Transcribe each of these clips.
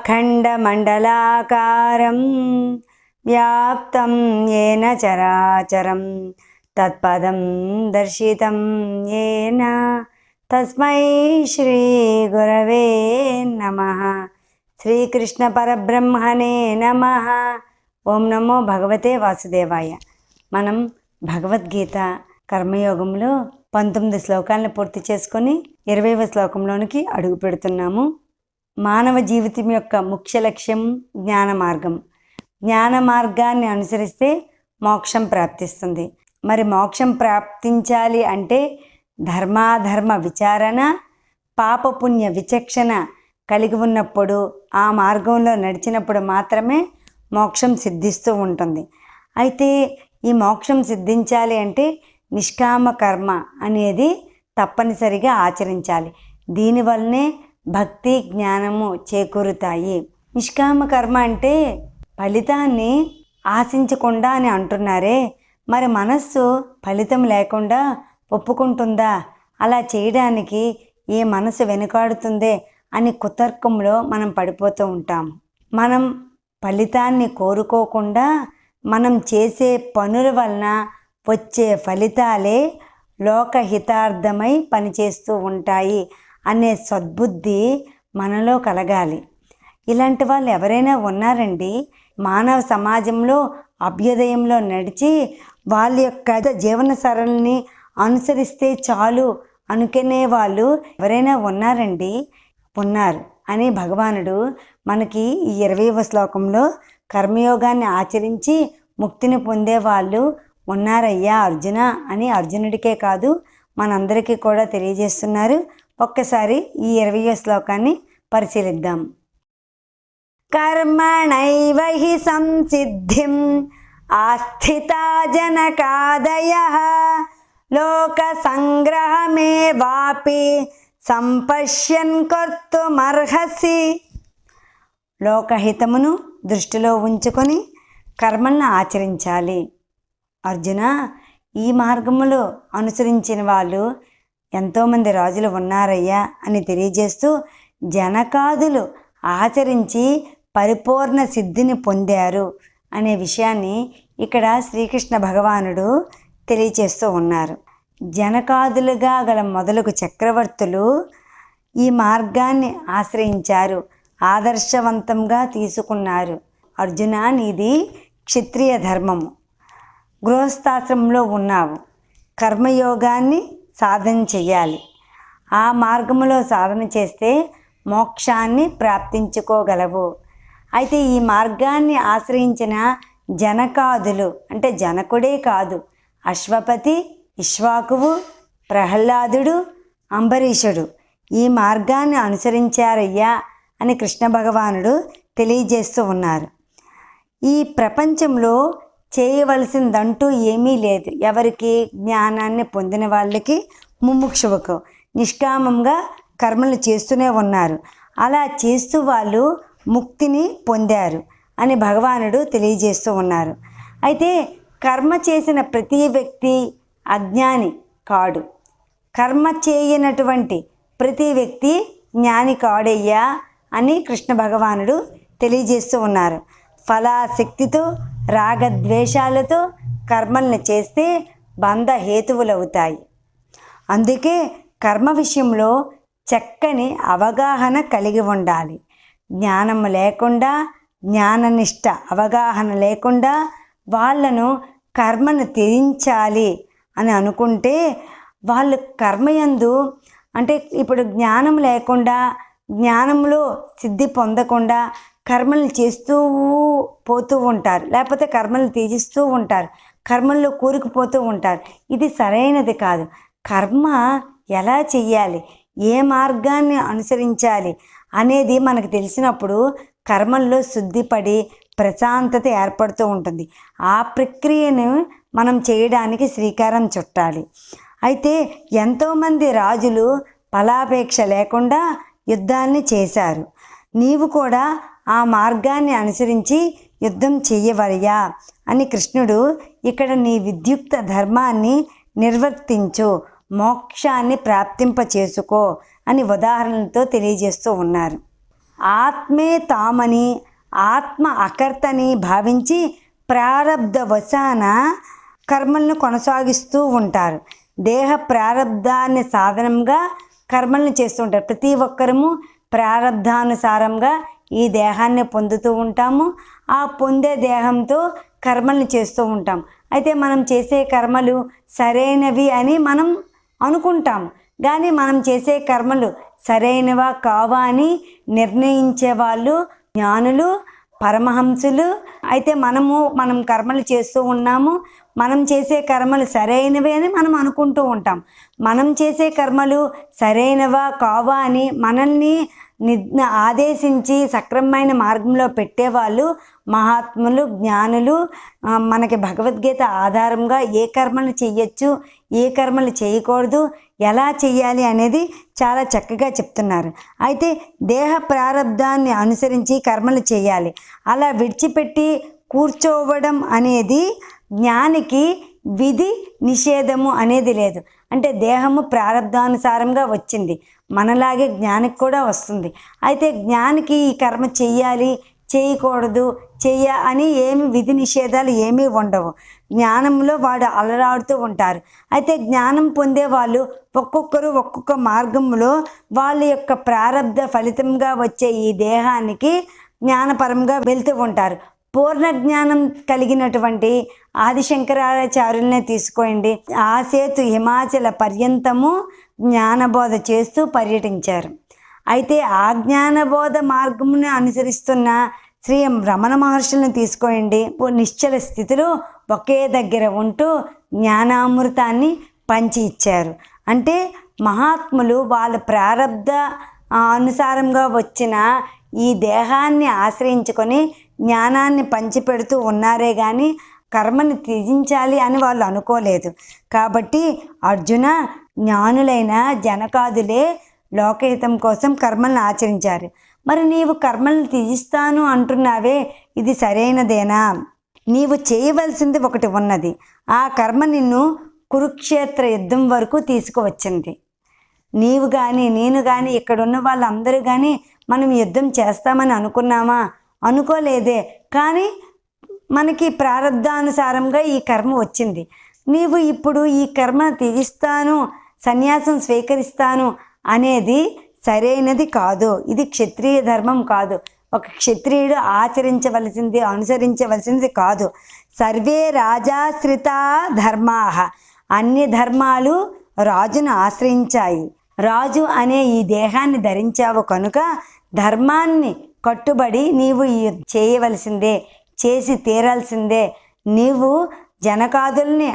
అఖండమండలాకారం వ్యాప్తం येन చరాచరం తత్పదం దర్శితం येन తస్మై శ్రీ గురవే నమః. శ్రీకృష్ణ పరబ్రహ్మణే నమః. ఓం నమో భగవతే వాసుదేవాయ. మనం భగవద్గీత కర్మయోగంలో 19 శ్లోకాలను పూర్తి చేసుకొని 20వ శ్లోకంలోనికి అడుగు పెడుతున్నాము. మానవ జీవితం యొక్క ముఖ్య లక్ష్యం జ్ఞాన మార్గం. జ్ఞాన మార్గాన్ని అనుసరిస్తే మోక్షం ప్రాప్తిస్తుంది. మరి మోక్షం ప్రాప్తించాలి అంటే ధర్మాధర్మ విచారణ, పాపపుణ్య విచక్షణ కలిగి ఉన్నప్పుడు, ఆ మార్గంలో నడిచినప్పుడు మాత్రమే మోక్షం సిద్ధిస్తూ ఉంటుంది. అయితే ఈ మోక్షం సిద్ధించాలి అంటే నిష్కామ కర్మ అనేది తప్పనిసరిగా ఆచరించాలి. దీనివల్లనే భక్తి జ్ఞానము చేకూరుతాయి. నిష్కామ కర్మ అంటే ఫలితాన్ని ఆశించకుండా అని అంటున్నారే, మరి మనస్సు ఫలితం లేకుండా ఒప్పుకుంటుందా? అలా చేయడానికి ఏ మనసు వెనుకాడుతుందే అని కుతర్కంలో మనం పడిపోతూ ఉంటాం. మనం ఫలితాన్ని కోరుకోకుండా మనం చేసే పనుల వలన వచ్చే ఫలితాలే లోకహితార్థమై పనిచేస్తూ ఉంటాయి అనే సద్బుద్ధి మనలో కలగాలి. ఇలాంటి వాళ్ళు ఎవరైనా ఉన్నారండి? మానవ సమాజంలో అభ్యుదయంలో నడిచి వాళ్ళ యొక్క జీవన సరళిని అనుసరిస్తే చాలు అనుకునే వాళ్ళు ఎవరైనా ఉన్నారండి? ఉన్నారు అని భగవానుడు మనకి ఈ 20వ శ్లోకంలో కర్మయోగాన్ని ఆచరించి ముక్తిని పొందే వాళ్ళు ఉన్నారయ్యా అర్జున అని అర్జునుడికే కాదు మనందరికీ కూడా తెలియజేస్తున్నారు. ఒక్కసారి ఈ 20వ శ్లోకాన్ని పరిశీలిద్దాం. కర్మణైవ హి సంసిద్ధిం ఆస్థితా జనకాదయః లోక సంగ్రహమేవాపి సంపశ్యన్ కర్తుమర్హసి. లోకహితమును దృష్టిలో ఉంచుకొని కర్మలను ఆచరించాలి. అర్జున, ఈ మార్గములో అనుసరించిన వాళ్ళు ఎంతోమంది రాజులు ఉన్నారయ్యా అని తెలియజేస్తూ జనకాదులు ఆచరించి పరిపూర్ణ సిద్ధిని పొందారు అనే విషయాన్ని ఇక్కడ శ్రీకృష్ణ భగవానుడు తెలియచేస్తూ ఉన్నారు. జనకాదులుగా గల మొదలగు చక్రవర్తులు ఈ మార్గాన్ని ఆశ్రయించారు, ఆదర్శవంతంగా తీసుకున్నారు. అర్జున, నీది క్షత్రియ ధర్మము, గృహస్థాశ్రమంలో ఉన్నావు, కర్మయోగాన్ని సాధన చెయ్యాలి. ఆ మార్గంలో సాధన చేస్తే మోక్షాన్ని ప్రాప్తించుకోగలవు. అయితే ఈ మార్గాన్ని ఆశ్రయించిన జనకాదులు అంటే జనకుడే కాదు, అశ్వపతి, ఇక్ష్వాకువు, ప్రహ్లాదుడు, అంబరీషుడు ఈ మార్గాన్ని అనుసరించారయ్యా అని కృష్ణ భగవానుడు తెలియజేస్తూ ఉన్నారు. ఈ ప్రపంచంలో చేయవలసిందంటూ ఏమీ లేదు. ఎవరికి? జ్ఞానాన్ని పొందిన వాళ్ళకి, ముముక్షువుకు నిష్కామంగా కర్మలు చేస్తూనే ఉన్నారు. అలా చేస్తూ వాళ్ళు ముక్తిని పొందారు అని భగవానుడు తెలియజేస్తూ ఉన్నారు. అయితే కర్మ చేసిన ప్రతి వ్యక్తి అజ్ఞాని కాడు, కర్మ చేయనటువంటి ప్రతి వ్యక్తి జ్ఞాని కాడయ్యా అని కృష్ణ భగవానుడు తెలియజేస్తూ ఉన్నారు. ఫలాశక్తితో రాగద్వేషాలతో కర్మల్ని చేస్తే బంధ హేతువులవుతాయి. అందుకే కర్మ విషయంలో చక్కని అవగాహన కలిగి ఉండాలి. జ్ఞానం లేకుండా, జ్ఞాననిష్ట అవగాహన లేకుండా వాళ్ళను కర్మను త్యజించాలి అని అనుకుంటే వాళ్ళు కర్మయందు అంటే ఇప్పుడు జ్ఞానం లేకుండా, జ్ఞానంలో సిద్ధి పొందకుండా కర్మలు చేస్తూ పోతూ ఉంటారు, లేకపోతే కర్మలు త్యజిస్తూ ఉంటారు, కర్మల్లో కూరుకుపోతూ ఉంటారు. ఇది సరైనది కాదు. కర్మ ఎలా చెయ్యాలి, ఏ మార్గాన్ని అనుసరించాలి అనేది మనకు తెలిసినప్పుడు కర్మల్లో శుద్ధిపడి ప్రశాంతత ఏర్పడుతూ ఉంటుంది. ఆ ప్రక్రియను మనం చేయడానికి శ్రీకారం చుట్టాలి. అయితే ఎంతోమంది రాజులు ఫలాపేక్ష లేకుండా యుద్ధాన్ని చేశారు. నీవు కూడా ఆ మార్గాన్ని అనుసరించి యుద్ధం చెయ్యవయ్యా అని కృష్ణుడు ఇక్కడ నీ విద్యుక్త ధర్మాన్ని నిర్వర్తించు, మోక్షాన్ని ప్రాప్తింప చేసుకో అని ఉదాహరణలతో తెలియజేస్తూ ఉన్నారు. ఆత్మే తామని, ఆత్మ అకర్తని భావించి ప్రారబ్ధ వశాన కర్మలను కొనసాగిస్తూ ఉంటారు. దేహ ప్రారబ్ధాన్ని సాధనంగా కర్మలను చేస్తూ ఉంటారు. ప్రతి ఒక్కరము ప్రారబ్ధానుసారంగా ఈ దేహాన్ని పొందుతూ ఉంటాము. ఆ పొందే దేహంతో కర్మల్ని చేస్తూ ఉంటాం. అయితే మనం చేసే కర్మలు సరైనవి అని మనం అనుకుంటాం, కానీ మనం చేసే కర్మలు సరైనవా కావా అని నిర్ణయించే వాళ్ళు జ్ఞానులు, పరమహంసులు. అయితే మనం కర్మలు చేస్తూ ఉన్నాము, మనం చేసే కర్మలు సరైనవే అని మనం అనుకుంటూ ఉంటాం. మనం చేసే కర్మలు సరైనవా కావా అని మనల్ని ఆదేశించి సక్రమమైన మార్గంలో పెట్టేవాళ్ళు మహాత్ములు, జ్ఞానులు. మనకి భగవద్గీత ఆధారంగా ఏ కర్మలు చెయ్యొచ్చు, ఏ కర్మలు చేయకూడదు, ఎలా చెయ్యాలి అనేది చాలా చక్కగా చెప్తున్నారు. అయితే దేహ ప్రారబ్ధాన్ని అనుసరించి కర్మలు చేయాలి. అలా విడిచిపెట్టి కూర్చోవడం అనేది జ్ఞానికి విధి నిషేధము అనేది లేదు. అంటే దేహము ప్రారబ్ధానుసారంగా వచ్చింది, మనలాగే జ్ఞానికి కూడా వస్తుంది. అయితే జ్ఞానికి ఈ కర్మ చెయ్యాలి, చేయకూడదు, అని ఏమి విధి నిషేధాలు ఏమీ ఉండవు. జ్ఞానంలో వాడు అలరాడుతూ ఉంటారు. అయితే జ్ఞానం పొందే వాళ్ళు ఒక్కొక్కరు ఒక్కొక్క మార్గంలో వాళ్ళ యొక్క ప్రారబ్ధ ఫలితంగా వచ్చే ఈ దేహానికి జ్ఞానపరంగా వెళ్తూ ఉంటారు. పూర్ణ జ్ఞానం కలిగినటువంటి ఆదిశంకరాచార్యులనే తీసుకోండి. ఆ సేతు హిమాచల పర్యంతము జ్ఞానబోధ చేస్తూ పర్యటించారు. అయితే ఆ జ్ఞానబోధ మార్గమును అనుసరిస్తున్న శ్రీ రమణ మహర్షులను తీసుకోండి. నిశ్చల స్థితిలో ఒకే దగ్గర ఉంటూ జ్ఞానామృతాన్ని పంచి ఇచ్చారు. అంటే మహాత్ములు వాళ్ళ ప్రారబ్ధ అనుసారంగా వచ్చిన ఈ దేహాన్ని ఆశ్రయించుకొని జ్ఞానాన్ని పంచిపెడుతూ ఉన్నారే కానీ కర్మని త్యజించాలి అని వాళ్ళు అనుకోలేదు. కాబట్టి అర్జున, జ్ఞానులైన జనకాదులే లోకహితం కోసం కర్మలను ఆచరించారు. మరి నీవు కర్మలను త్యజిస్తాను అంటున్నావే, ఇది సరైనదేనా? నీవు చేయవలసింది ఒకటి ఉన్నది. ఆ కర్మ నిన్ను కురుక్షేత్ర యుద్ధం వరకు తీసుకువచ్చింది. నీవు కానీ నేను కానీ ఇక్కడున్న వాళ్ళందరూ కానీ మనం యుద్ధం చేస్తామని అనుకున్నామా? అనుకోలేదే. కానీ మనకి ప్రారబ్ధానుసారంగా ఈ కర్మ వచ్చింది. నీవు ఇప్పుడు ఈ కర్మను త్యజిస్తాను, సన్యాసం స్వీకరిస్తాను అనేది సరైనది కాదు. ఇది క్షత్రియ ధర్మం కాదు. ఒక క్షత్రియుడు ఆచరించవలసింది, అనుసరించవలసింది కాదు. సర్వే రాజాశ్రితా ధర్మాః, అన్ని ధర్మాలు రాజును ఆశ్రయించాయి. రాజు అనే ఈ దేహాన్ని ధరించావు కనుక ధర్మాన్ని కట్టుబడి నీవు చేయవలసిందే, చేసి తీరాల్సిందే. నీవు జనకాదుల్ని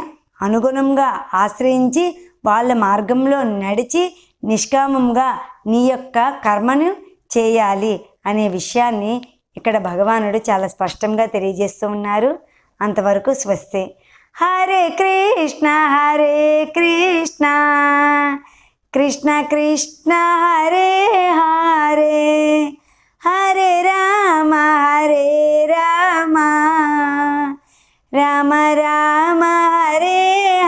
అనుగుణంగా ఆశ్రయించి వాళ్ళ మార్గంలో నడిచి నిష్కామంగా నీ యొక్క కర్మను చేయాలి అనే విషయాన్ని ఇక్కడ భగవానుడు చాలా స్పష్టంగా తెలియజేస్తూ ఉన్నారు. అంతవరకు స్వస్తి. హరే కృష్ణ హరే కృష్ణ కృష్ణ కృష్ణ హరే హరే హరే రామ రామ రామ హరే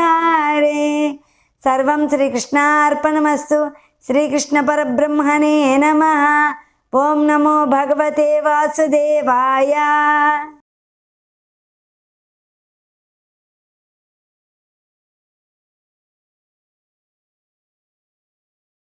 హరే. సర్వం శ్రీకృష్ణార్పణమస్తు. శ్రీకృష్ణ పరబ్రహ్మణే నమః. ఓం నమో భగవతే వాసుదేవాయ.